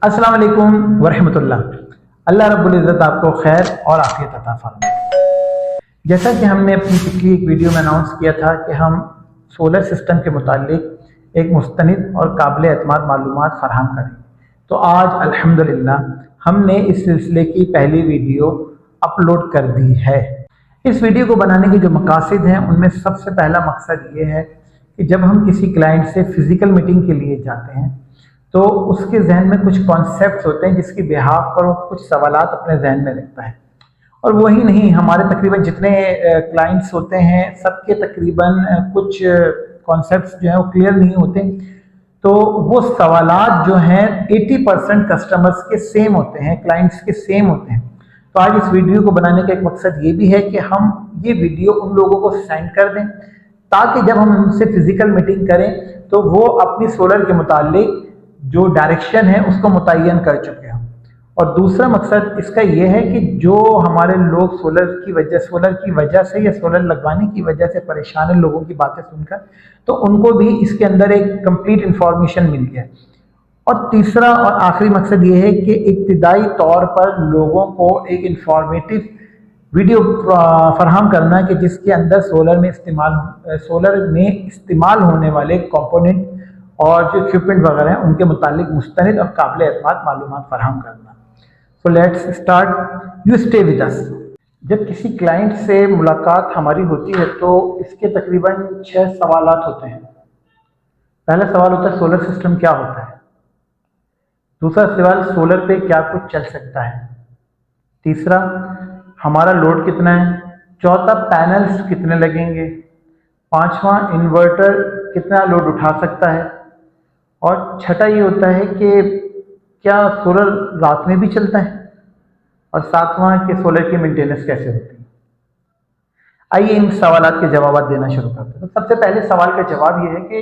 अस्सलाम वालेकुम वरहमतुल्लाह। अल्लाह रब्बुल इज़्ज़त आपको खैर और आफियत अता फरमाए। जैसा कि हमने अपनी पिछली एक वीडियो में अनाउंस किया था कि हम सोलर सिस्टम के मुतालिक एक मुस्तनिद और काबिल एतमाद मालूमात फराहम करें, तो आज अल्हम्दुलिल्लाह हमने इस सिलसिले की पहली वीडियो अपलोड कर दी है। इस वीडियो को बनाने के जो मकासद हैं उनमें सबसे पहला मकसद ये है कि जब हम किसी क्लाइंट से फिज़िकल मीटिंग के लिए जाते हैं तो उसके जहन में कुछ कॉन्सेप्ट्स होते हैं जिसकी बिहाफ पर वो कुछ सवालात अपने जहन में रखता है। और वही नहीं, हमारे तकरीबन जितने क्लाइंट्स होते हैं सबके तकरीबन कुछ कॉन्सेप्ट्स जो हैं वो क्लियर नहीं होते, तो वो सवालात जो हैं 80% कस्टमर्स के सेम होते हैं, क्लाइंट्स के सेम होते हैं। तो आज इस वीडियो को बनाने का एक मकसद ये भी है कि हम ये वीडियो उन लोगों को सेंड कर दें ताकि जब हम उनसे फिजिकल मीटिंग करें तो वो अपनी सोलर के मुतालिक जो डायरेक्शन है उसको मुतय्यन कर चुके हों। और दूसरा मकसद इसका यह है कि जो हमारे लोग सोलर की वजह से या सोलर लगवाने की वजह से परेशान है लोगों की बातें सुनकर, तो उनको भी इसके अंदर एक कंप्लीट इंफॉर्मेशन मिल जाए। और तीसरा और आखिरी मकसद ये है कि इब्तिदाई तौर पर लोगों को एक इंफॉर्मेटिव वीडियो फराहम करना कि जिसके अंदर सोलर में इस्तेमाल होने वाले कंपोनेंट और जो इक्विपमेंट वगैरह हैं उनके मुतालिक मुस्तनिद और काबिल एतमाद मालूमात फराहम करना। So let's start, you stay with us. जब किसी क्लाइंट से मुलाकात हमारी होती है तो इसके तकरीबन 6 सवालात होते हैं। पहला सवाल होता है सोलर सिस्टम क्या होता है। दूसरा सवाल सोलर पे क्या कुछ चल सकता है। तीसरा हमारा लोड कितना है। चौथा पैनल्स कितने लगेंगे। पांचवा इन्वर्टर कितना लोड उठा सकता है। और छठा ये होता है कि क्या सोलर रात में भी चलता है। और सातवां कि सोलर की मेंटेनेंस कैसे होती है। आइए इन सवालात के जवाब देना शुरू करते हैं। तो सबसे पहले सवाल का जवाब ये है कि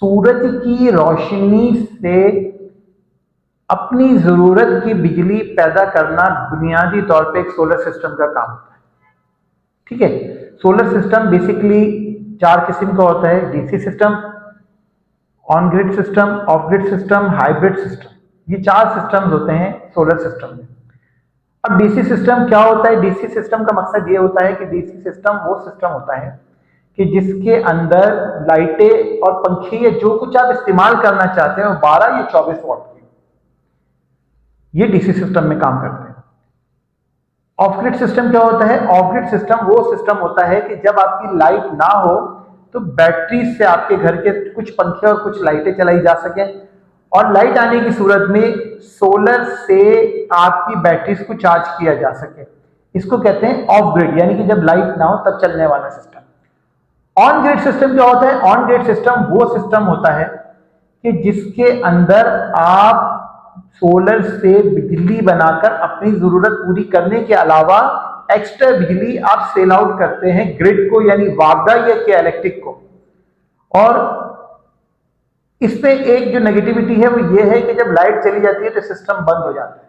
सूरज की रोशनी से अपनी ज़रूरत की बिजली पैदा करना बुनियादी तौर पे एक सोलर सिस्टम का काम होता है। ठीक है, सोलर सिस्टम बेसिकली 4 किस्म का होता है। DC system, on grid system, of grid system, hybrid system. ये 4 सिस्टम्स होते हैं सोलर सिस्टम में। अब डीसी सिस्टम क्या होता है। डीसी सिस्टम का मकसद ये होता है कि डीसी सिस्टम वो सिस्टम होता है कि जिसके अंदर लाइटें और पंखे या जो कुछ आप इस्तेमाल करना चाहते हैं वो 12 या 24 वॉट के, ये डीसी सिस्टम में काम करते हैं। ऑफ ग्रिड सिस्टम क्या होता है। ऑफ ग्रिड सिस्टम वो सिस्टम होता है कि जब आपकी लाइट ना हो तो बैटरी से आपके घर के कुछ पंखे और कुछ लाइटें चलाई जा सके, और लाइट आने की सूरत में सोलर से आपकी बैटरीज को चार्ज किया जा सके। इसको कहते हैं ऑफ ग्रिड, यानी कि जब लाइट ना हो तब चलने वाला सिस्टम। ऑन ग्रिड सिस्टम क्या होता है। ऑन ग्रिड सिस्टम वो सिस्टम होता है कि जिसके अंदर आप सोलर से बिजली बनाकर अपनी जरूरत पूरी करने के अलावा एक्स्ट्रा बिजली आप सेल आउट करते हैं ग्रिड को, यानी वापडा या के इलेक्ट्रिक को। और इसमें एक जो नेगेटिविटी है वो ये है कि जब लाइट चली जाती है तो सिस्टम बंद हो जाता है।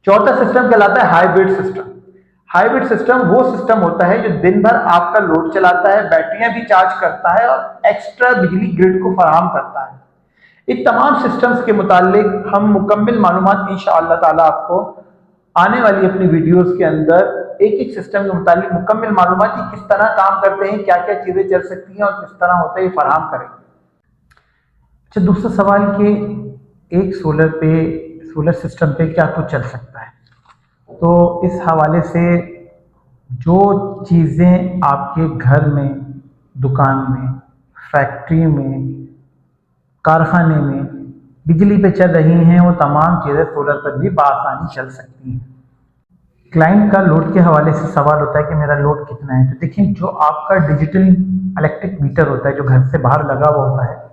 चौथा सिस्टम कहलाता है हाइब्रिड सिस्टम। हाइब्रिड सिस्टम वो सिस्टम होता है जो दिन भर आपका लोड चलाता है, बैटरियां भी चार्ज करता है और एक्स्ट्रा बिजली ग्रिड को फराहम करता है। इन तमाम सिस्टम्स के मुतालिक हम मुकम्मल मालूमात इंशाअल्लाह ताला आपको आने वाली अपनी वीडियोस के अंदर एक एक सिस्टम के मुतालिक मुकम्मल मालूमात किस तरह काम करते हैं, क्या क्या चीज़ें चल सकती हैं और किस तरह होता है, ये फराहम करेंगे। अच्छा, दूसरा सवाल कि एक सोलर सिस्टम पे क्या कुछ चल सकता है। तो इस हवाले से जो चीज़ें आपके घर में, दुकान में, फैक्ट्री में, कारखाने में बिजली पे चल रही हैं वो तमाम चीज़ें सोलर पर भी बआसानी चल सकती हैं। क्लाइंट का लोड के हवाले से सवाल होता है कि मेरा लोड कितना है। तो देखिए, जो आपका डिजिटल इलेक्ट्रिक मीटर होता है जो घर से बाहर लगा हुआ होता है,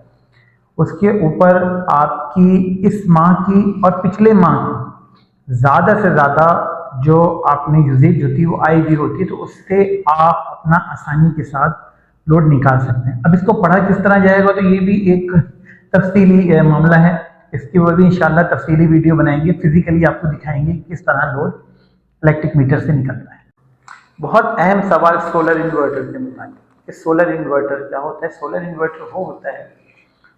उसके ऊपर आपकी इस माह की और पिछले माह की ज़्यादा से ज़्यादा जो आपने यूजेज होती है वो आई हुई होती है, तो उससे आप अपना आसानी के साथ लोड निकाल सकते हैं। अब इसको पढ़ा किस तरह जाएगा तो ये भी एक तफसीली मामला है। इसके ऊपर भी इंशाल्लाह तफसीली वीडियो बनाएंगे, फिजिकली आपको दिखाएंगे किस तरह लोड इलेक्ट्रिक मीटर से निकलता है। बहुत अहम सवाल सोलर इन्वर्टर के मुताबिक कि सोलर इन्वर्टर क्या होता है। सोलर इन्वर्टर वो होता है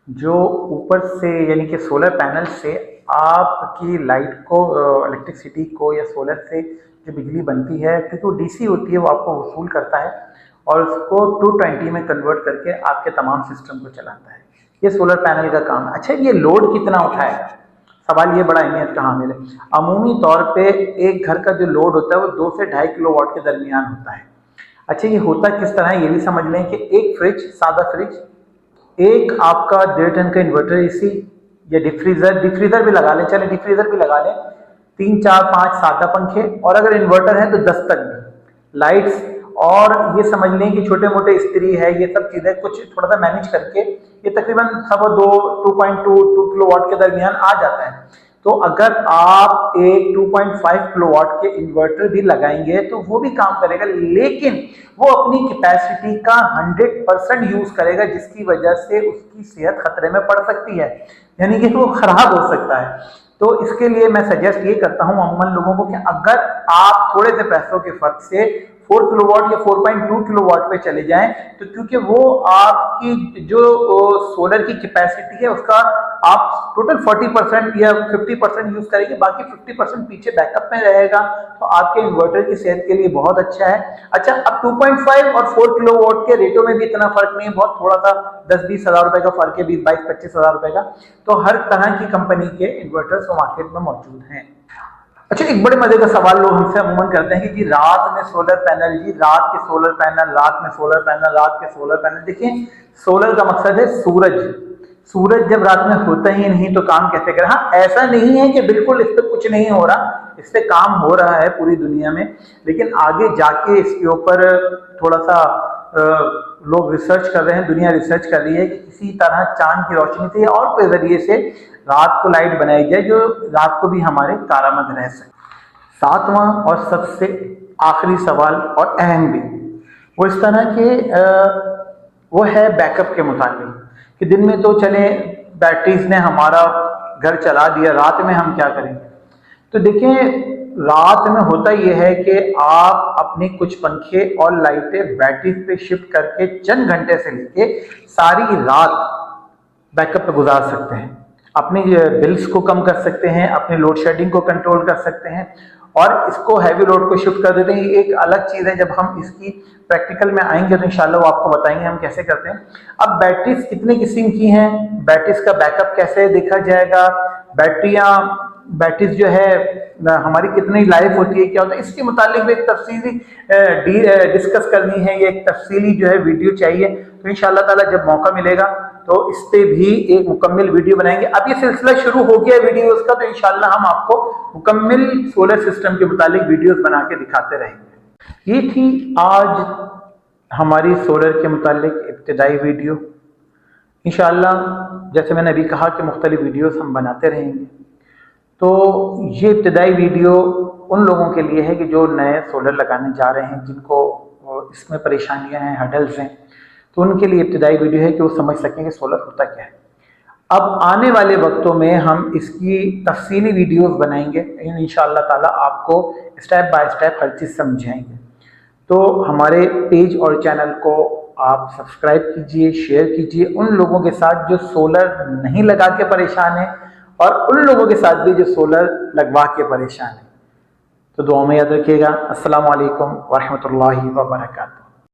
जो ऊपर से यानी कि सोलर पैनल से आपकी लाइट को, इलेक्ट्रिसिटी को या सोलर से जो बिजली बनती है, क्योंकि वो डीसी होती है, वो आपको वसूल करता है और उसको 220 में कन्वर्ट करके आपके तमाम सिस्टम को चलाता है। ये सोलर पैनल का काम है। अच्छा, ये लोड कितना उठाएगा, सवाल ये बड़ा अहमियत का हामिल है। अमूमी तौर पे एक घर का जो लोड होता है वो 2 से 2.5 किलोवाट के दरमियान होता है। अच्छा, ये होता किस तरह है ये भी समझ लें कि एक फ्रिज, सादा फ्रिज, एक आपका 1.5 टन का इन्वर्टर एसी या डिफ्रीजर भी लगा लें, चले डिफ्रीजर भी लगा लें, 3 4 5 सादा पंखे, और अगर इन्वर्टर है तो 10 तक भी लाइट्स, और ये समझ लें कि छोटे मोटे इस्त्री है, ये सब चीज़ें कुछ थोड़ा सा मैनेज करके ये तकरीबन 2.2 किलोवाट के दरमियान आ जाता है। तो अगर आप एक 2.5 किलोवाट के इन्वर्टर भी लगाएंगे तो वो भी काम करेगा, लेकिन वो अपनी कैपेसिटी का 100% यूज करेगा, जिसकी वजह से उसकी सेहत खतरे में पड़ सकती है, यानी कि वो खराब हो सकता है। तो इसके लिए मैं सजेस्ट ये करता हूं अमूमन लोगों को कि अगर आप थोड़े से पैसों के फर्क से 4 किलोवाट या 4.2 किलोवाट पे चले जाएं, तो क्योंकि वो आपकी जो सोलर की कैपेसिटी है उसका आप टोटल 40% या 50% यूज करेंगे, बाकी 50% पीछे बैकअप में रहेगा, तो आपके इन्वर्टर की सेहत के लिए बहुत अच्छा है। अच्छा, अब 2.5 और 4 किलोवाट के रेटों में भी इतना फर्क नहीं है, बहुत थोड़ा सा 10-20 हज़ार रुपए का फर्क है, 20-22-25 हज़ार रुपए का। तो हर तरह की कंपनी के इन्वर्टर्स मार्केट में मौजूद हैं। अच्छा, एक बड़े मजे का सवाल लोग हमसे अमूमन करते हैं कि जी रात में सोलर पैनल, जी रात के सोलर पैनल, रात में सोलर पैनल, रात के सोलर पैनल। देखिए, सोलर का मकसद है सूरज। सूरज जब रात में होता ही नहीं तो काम कैसे करें। हाँ, ऐसा नहीं है कि बिल्कुल इस पर कुछ नहीं हो रहा, इस पे काम हो रहा है पूरी दुनिया में, लेकिन आगे जाके इसके ऊपर थोड़ा सा लोग रिसर्च कर रहे हैं, दुनिया रिसर्च कर रही है कि किसी तरह चांद की रोशनी से और कोई जरिए से रात को लाइट बनाई जाए जो रात को भी हमारे कारामद रह सके। 7वां और सबसे आखिरी सवाल और अहम भी, वो इस तरह के वो है बैकअप के मुताबिक कि दिन में तो चले बैटरीज ने हमारा घर चला दिया, रात में हम क्या करेंगे। तो देखें, रात में होता यह है कि आप अपने कुछ पंखे और लाइटें बैटरीज पे शिफ्ट करके चंद घंटे से लेके सारी रात बैकअप पे गुजार सकते हैं, अपने बिल्स को कम कर सकते हैं, अपने लोड शेडिंग को कंट्रोल कर सकते हैं, और इसको हैवी लोड को शिफ्ट कर देते हैं। ये एक अलग चीज़ है, जब हम इसकी प्रैक्टिकल में आएंगे तो इंशाल्लाह वो आपको बताएंगे हम कैसे करते हैं। अब बैटरीज कितने किस्म की हैं, बैटरीज का बैकअप कैसे देखा जाएगा, बैटरीज जो है हमारी कितनी लाइफ होती है, क्या होता है, इसके मुतालिक भी एक तफसीली डिस्कस करनी है, ये एक तफसीली जो है वीडियो चाहिए। तो इंशाल्लाह ताला जब मौका मिलेगा तो इस पे भी एक मुकम्मल वीडियो बनाएंगे। अब ये सिलसिला शुरू हो गया वीडियोस का, तो इंशाल्लाह हम आपको मुकम्मल सोलर सिस्टम के मुतालिक वीडियोस बना के दिखाते रहेंगे। ये थी आज हमारी सोलर के मुतालिक इब्तिदाई वीडियो। इंशाल्लाह जैसे मैंने अभी कहा कि मुख्तलिफ वीडियोस हम बनाते रहेंगे। तो ये इब्तिदाई वीडियो उन लोगों के लिए है कि जो नए सोलर लगाने जा रहे हैं, जिनको इसमें परेशानियां हैं, हडल्स हैं, तो उनके लिए इब्तिदाई वीडियो है कि वो समझ सकें कि सोलर होता क्या है। अब आने वाले वक्तों में हम इसकी तफसीली वीडियोस बनाएंगे, इंशाअल्लाह ताला आपको स्टेप बाय स्टेप हर चीज़ समझाएंगे। तो हमारे पेज और चैनल को आप सब्सक्राइब कीजिए, शेयर कीजिए उन लोगों के साथ जो सोलर नहीं लगा के परेशान है, और उन लोगों के साथ भी जो सोलर लगवा के परेशान है। तो दुआ में याद रखिएगा। अस्सलामु अलैकुम वरहमतुल्लाहि वबरकातुहू।